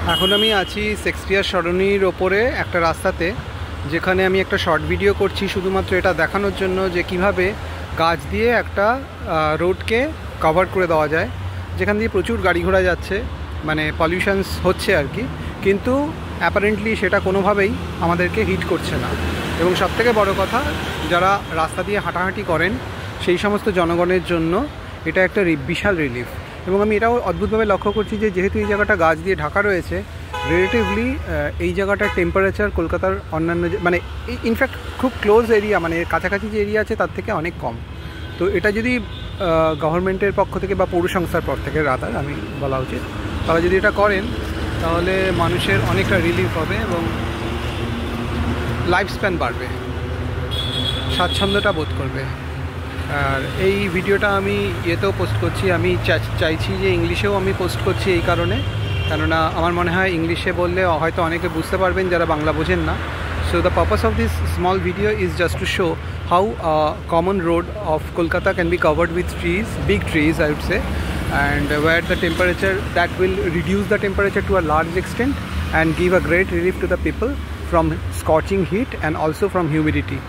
এখন আমি আছি শেক্সপিয়ার সরণির ওপরে একটা রাস্তাতে, যেখানে আমি একটা শর্ট ভিডিও করছি শুধুমাত্র এটা দেখানোর জন্য যে কিভাবে গাছ দিয়ে একটা রোডকে কভার করে দেওয়া যায়, যেখান দিয়ে প্রচুর গাড়ি ঘোড়া যাচ্ছে, মানে পলিউশনস হচ্ছে আর কি, কিন্তু অ্যাপারেন্টলি সেটা কোনোভাবেই আমাদেরকে হিট করছে না। এবং সবথেকে বড় কথা, যারা রাস্তা দিয়ে হাঁটাহাঁটি করেন সেই সমস্ত জনগণের জন্য এটা একটা বিশাল রিলিফ। এবং আমি এটাও অদ্ভুতভাবে লক্ষ্য করছি যে যেহেতু এই জায়গাটা গাছ দিয়ে ঢাকা রয়েছে, রিলেটিভলি এই জায়গাটার টেম্পারেচার কলকাতার অন্যান্য মানে ইনফ্যাক্ট খুব ক্লোজ এরিয়া, মানে কাছাকাছি যে এরিয়া আছে তার থেকে অনেক কম। তো এটা যদি গভর্নমেন্টের পক্ষ থেকে বা পৌর সংস্থার পক্ষ থেকে রাতার আমি বলা উচিত, তারা যদি এটা করেন তাহলে মানুষের অনেকটা রিলিফ হবে এবং লাইফ স্প্যান বাড়বে, স্বাচ্ছন্দ্যতা বোধ করবে। আর এই ভিডিওটা আমি ইয়েতেও পোস্ট করছি, আমি চাইছি যে ইংলিশেও আমি পোস্ট করছি এই কারণে, কেননা আমার মনে হয় ইংলিশে বললে হয়তো অনেকে বুঝতে পারবেন যারা বাংলা বোঝেন না। So the purpose of this small video is just to show how a common road of Kolkata can be covered with trees, big trees I would say, and where the temperature, that will reduce the temperature to a large extent and give a great relief to the people from scorching heat and also from humidity.